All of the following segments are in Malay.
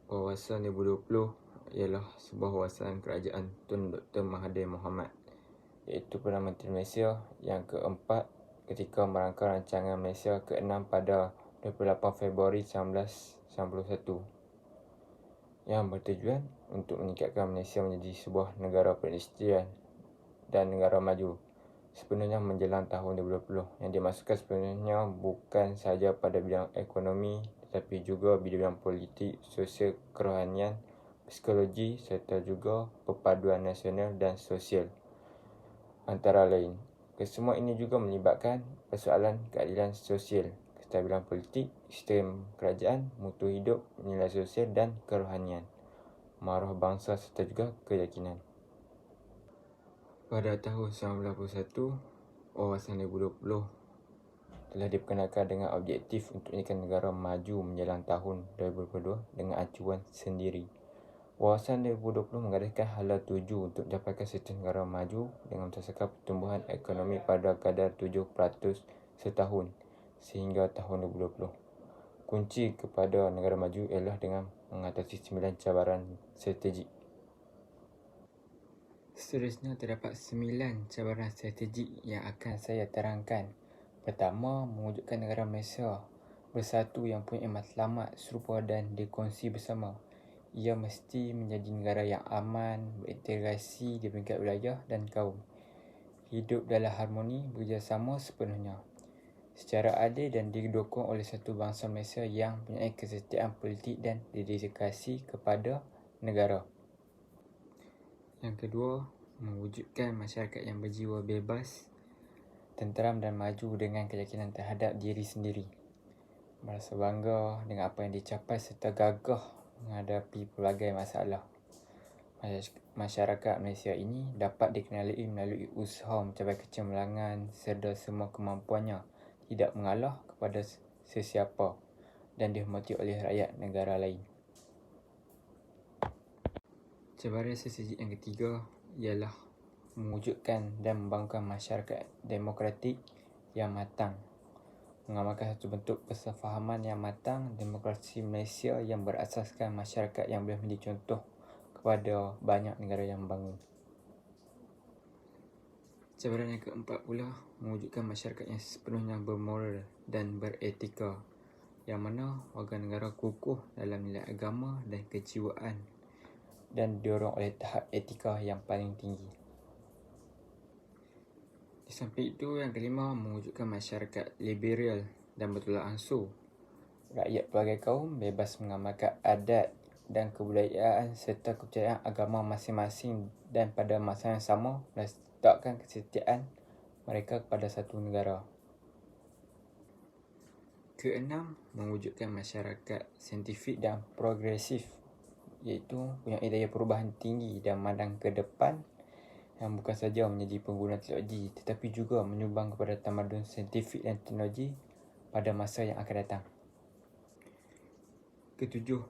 Wawasan 2020 ialah sebuah wawasan kerajaan Tun Dr. Mahathir Mohamad, iaitu Perdana Menteri Malaysia yang keempat ketika merangka rancangan Malaysia ke-6 pada 28 Februari 1991 yang bertujuan untuk meningkatkan Malaysia menjadi sebuah negara perindustrian dan negara maju sepenuhnya menjelang tahun 2020, yang dimaksudkan sepenuhnya bukan sahaja pada bidang ekonomi tetapi juga bidang politik, sosial, kerohanian, psikologi serta juga perpaduan nasional dan sosial antara lain. Kesemua ini juga melibatkan persoalan keadilan sosial, kestabilan politik, sistem kerajaan, mutu hidup, nilai sosial dan kerohanian, maruah bangsa serta juga keyakinan. Pada tahun 1981, wawasan 2020 telah diperkenalkan dengan objektif untuk menjadikan negara maju menjelang tahun 2022 dengan acuan sendiri. Wawasan 2020 menggadaikan hala tuju untuk dapatkan sistem negara maju dengan berdasarkan pertumbuhan ekonomi pada kadar 7% setahun sehingga tahun 2020. Kunci kepada negara maju ialah dengan mengatasi 9 cabaran strategik. Seterusnya terdapat 9 cabaran strategik yang akan saya terangkan. Pertama, mewujudkan negara Malaysia bersatu yang punya matlamat serupa dan dikongsi bersama. Ia mesti menjadi negara yang aman, berintegrasi di peringkat wilayah dan kaum. Hidup dalam harmoni, bekerjasama sepenuhnya secara adil dan didukung oleh satu bangsa Malaysia yang mempunyai kesetiaan politik dan dedikasi kepada negara. Yang kedua, mewujudkan masyarakat yang berjiwa bebas, tenteram dan maju dengan keyakinan terhadap diri sendiri. Merasa bangga dengan apa yang dicapai serta gagah menghadapi pelbagai masalah. Masyarakat Malaysia ini dapat dikenali melalui usaha mencapai kecemerlangan serta semua kemampuannya, tidak mengalah kepada sesiapa dan dihormati oleh rakyat negara lain. Cabaran strategik yang ketiga ialah mewujudkan dan membangunkan masyarakat demokratik yang matang, mengamalkan satu bentuk persefahaman yang matang, demokrasi Malaysia yang berasaskan masyarakat yang boleh menjadi contoh kepada banyak negara yang membangun. Cabaran yang keempat pula, mewujudkan masyarakat yang sepenuhnya bermoral dan beretika, yang mana warga negara kukuh dalam nilai agama dan kejiwaan dan didorong oleh tahap etika yang paling tinggi. Di samping itu, yang kelima, mewujudkan masyarakat liberal dan bertolak ansur. Rakyat pelbagai kaum bebas mengamalkan adat dan kebudayaan serta kepercayaan agama masing-masing dan pada masa yang sama meletakkan kesetiaan mereka kepada satu negara. Keenam, mewujudkan masyarakat saintifik dan progresif, iaitu punya daya perubahan tinggi dan memandang ke depan yang bukan saja menjadi pengguna teknologi tetapi juga menyumbang kepada tamadun saintifik dan teknologi pada masa yang akan datang. Ketujuh,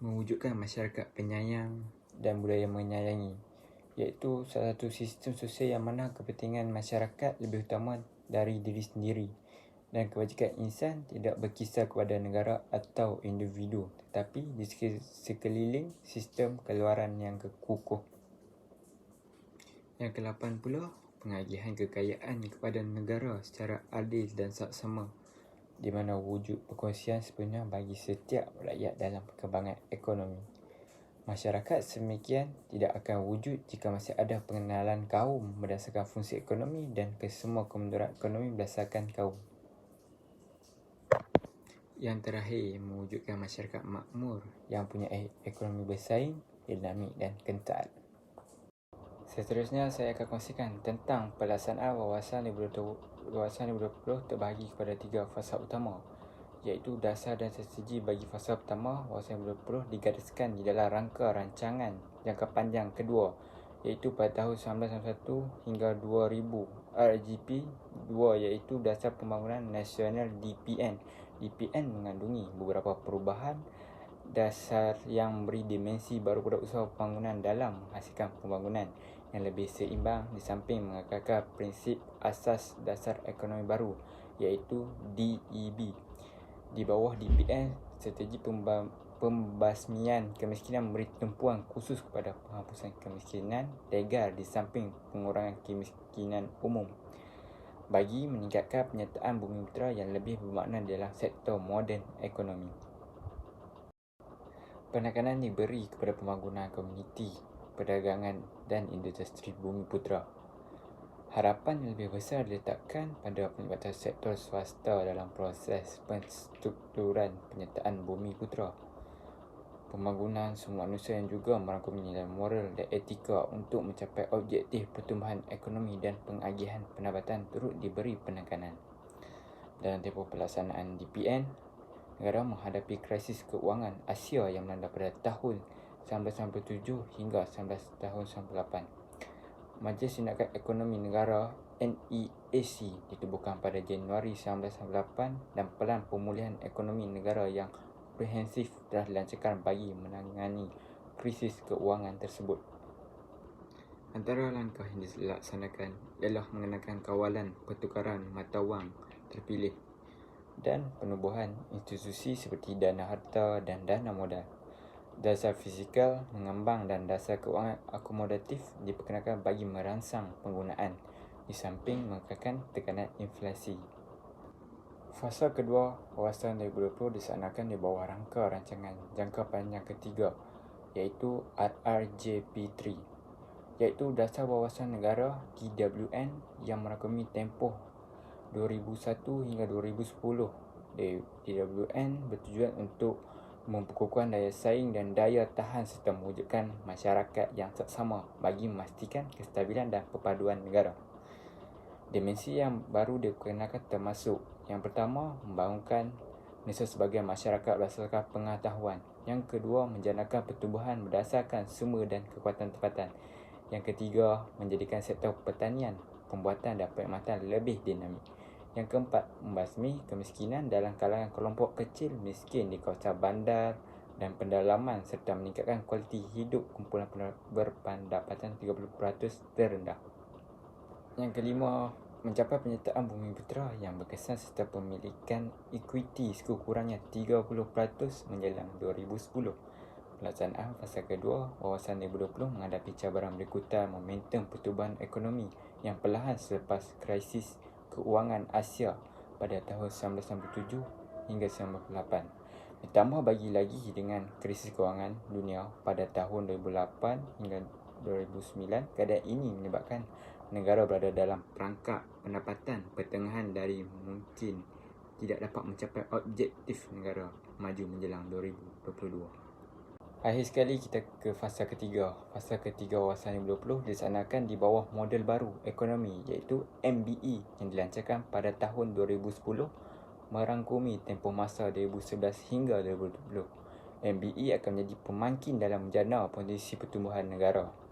mewujudkan masyarakat penyayang dan budaya menyayangi, iaitu salah satu sistem sosial yang mana kepentingan masyarakat lebih utama dari diri sendiri dan kebajikan insan tidak berkisar kepada negara atau individu tetapi di sekeliling sistem keluaran yang kukuh. Yang ke-8 pula, pengagihan kekayaan kepada negara secara adil dan saksama, di mana wujud perkongsian sepenuhnya bagi setiap rakyat dalam perkembangan ekonomi. Masyarakat sedemikian tidak akan wujud jika masih ada pengenalan kaum berdasarkan fungsi ekonomi dan kesemua kemunduran ekonomi berdasarkan kaum. Yang terakhir, mewujudkan masyarakat makmur yang punya ekonomi bersaing, dinamik dan kental. Seterusnya, saya akan kongsikan tentang pelaksanaan wawasan 2020 terbahagi kepada 3 fasa utama, iaitu dasar dan strategi. Bagi fasa pertama, wawasan 2020 digariskan di dalam rangka rancangan jangka panjang kedua, iaitu pada tahun 1991 hingga 2000, RGP 2 iaitu Dasar Pembangunan Nasional DPN. DPN mengandungi beberapa perubahan dasar yang memberi dimensi baru pada usaha pembangunan dalam menghasilkan pembangunan yang lebih seimbang di samping mengekalkan prinsip asas dasar ekonomi baru iaitu DEB. Di bawah DPN, strategi pembasmian kemiskinan memberi tumpuan khusus kepada penghapusan kemiskinan legal di samping pengurangan kemiskinan umum bagi meningkatkan penyertaan bumi putera yang lebih bermakna dalam sektor moden ekonomi. Penekanan diberi kepada pembangunan komuniti, perdagangan dan industri bumi putera. Harapan yang lebih besar diletakkan pada pelibatan sektor swasta dalam proses penstrukturan penyertaan bumi putera. Pembangunan semua manusia yang juga merangkumi nilai moral dan etika untuk mencapai objektif pertumbuhan ekonomi dan pengagihan pendapatan turut diberi penekanan. Dalam tempoh pelaksanaan DPN, negara menghadapi krisis keuangan Asia yang melanda pada tahun 1997 hingga 1998. Majlis Tindakan Ekonomi Negara NEAC ditubuhkan pada Januari 1998 dan Pelan Pemulihan Ekonomi Negara yang komprehensif telah dilancarkan bagi menangani krisis keuangan tersebut. Antara langkah yang dilaksanakan ialah mengenakan kawalan pertukaran mata wang terpilih dan penubuhan institusi seperti dana harta dan dana modal. Dasar fizikal mengembang dan dasar keuangan akomodatif diperkenalkan bagi merangsang penggunaan di samping mengekalkan tekanan inflasi. Fasa kedua wawasan 2020 dilaksanakan di bawah rangka rancangan jangka panjang ketiga iaitu RRJP3 iaitu Dasar Wawasan Negara DWN yang merangkumi tempoh 2001 hingga 2010. DWN bertujuan untuk memperkukuhkan daya saing dan daya tahan serta mewujudkan masyarakat yang seksama bagi memastikan kestabilan dan perpaduan negara. Dimensi yang baru diperkenalkan termasuk: yang pertama, membangunkan Malaysia sebagai masyarakat berdasarkan pengetahuan. Yang kedua, menjanakan pertumbuhan berdasarkan sumber dan kekuatan tempatan. Yang ketiga, menjadikan sektor pertanian, pembuatan dan perkhidmatan lebih dinamik. Yang keempat, membasmi kemiskinan dalam kalangan kelompok kecil miskin di kawasan bandar dan pendalaman serta meningkatkan kualiti hidup kumpulan berpendapatan 30% terendah. Yang kelima, mencapai penyertaan bumi putera yang berkesan serta pemilikan equity sekurang-kurangnya 30% menjelang 2010. Pelaksanaan fasa kedua wawasan 2020 menghadapi cabaran berikutan momentum pertumbuhan ekonomi yang perlahan selepas krisis keuangan Asia pada tahun 1997 hingga 1998. Ditambah bagi lagi dengan krisis keuangan dunia pada tahun 2008 hingga 2009, keadaan ini menyebabkan negara berada dalam perangkap pendapatan pertengahan dari mungkin tidak dapat mencapai objektif negara maju menjelang 2022. Akhir sekali kita ke fasa ketiga. Fasa ketiga wawasan 2020 dilaksanakan di bawah model baru ekonomi iaitu MBE yang dilancarkan pada tahun 2010 merangkumi tempoh masa 2011 hingga 2020. MBE akan menjadi pemangkin dalam menjana potensi pertumbuhan negara.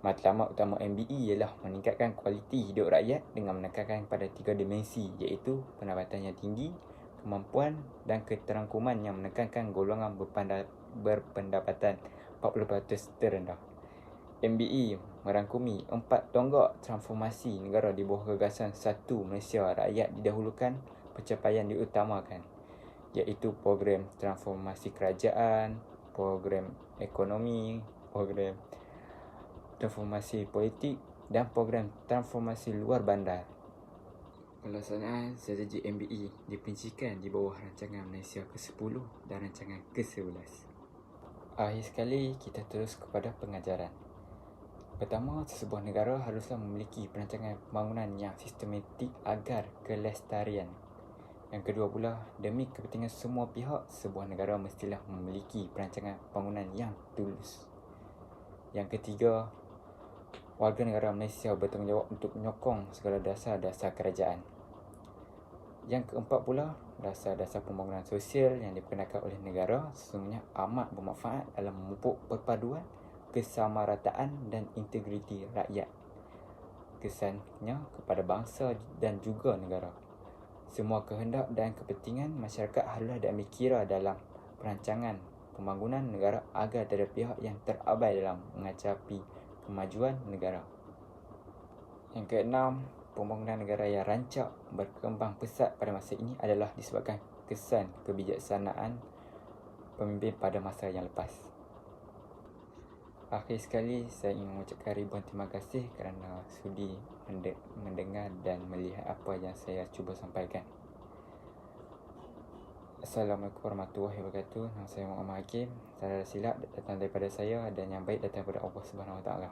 Matlamat utama MBE ialah meningkatkan kualiti hidup rakyat dengan menekankan pada 3 dimensi iaitu pendapatan yang tinggi, kemampuan dan keterangkuman yang menekankan golongan berpendapatan 40% terendah. MBE merangkumi 4 tonggak transformasi negara di bawah gagasan 1 Malaysia Rakyat didahulukan, pencapaian diutamakan, iaitu program transformasi kerajaan, program ekonomi, program transformasi politik dan program transformasi luar bandar. Pelaksanaan strategi MBE diperincikan di bawah rancangan Malaysia ke-10 dan rancangan ke-11. Akhir sekali, kita terus kepada pengajaran. Pertama, sesebuah negara haruslah memiliki perancangan pembangunan yang sistematik agar kelestarian. Yang kedua pula, demi kepentingan semua pihak, sebuah negara mestilah memiliki perancangan pembangunan yang tulus. Yang ketiga, warga negara Malaysia bertanggungjawab untuk menyokong segala dasar-dasar kerajaan. Yang keempat pula, dasar-dasar pembangunan sosial yang diperkenalkan oleh negara sesungguhnya amat bermanfaat dalam memupuk perpaduan, kesamarataan dan integriti rakyat. Kesannya kepada bangsa dan juga negara. Semua kehendak dan kepentingan masyarakat haruslah diambil kira dalam perancangan pembangunan negara agar tidak ada pihak yang terabai dalam mencapai kemajuan negara. Yang keenam, pembangunan negara yang rancak berkembang pesat pada masa ini adalah disebabkan kesan kebijaksanaan pemimpin pada masa yang lepas. Akhir sekali, saya ingin mengucapkan ribuan terima kasih kerana sudi mendengar dan melihat apa yang saya cuba sampaikan. Assalamualaikum warahmatullahi wabarakatuh. Nama saya Muhammad Hakim. Salah silap datang daripada saya dan yang baik datang daripada Allah Subhanahu Wa Taala.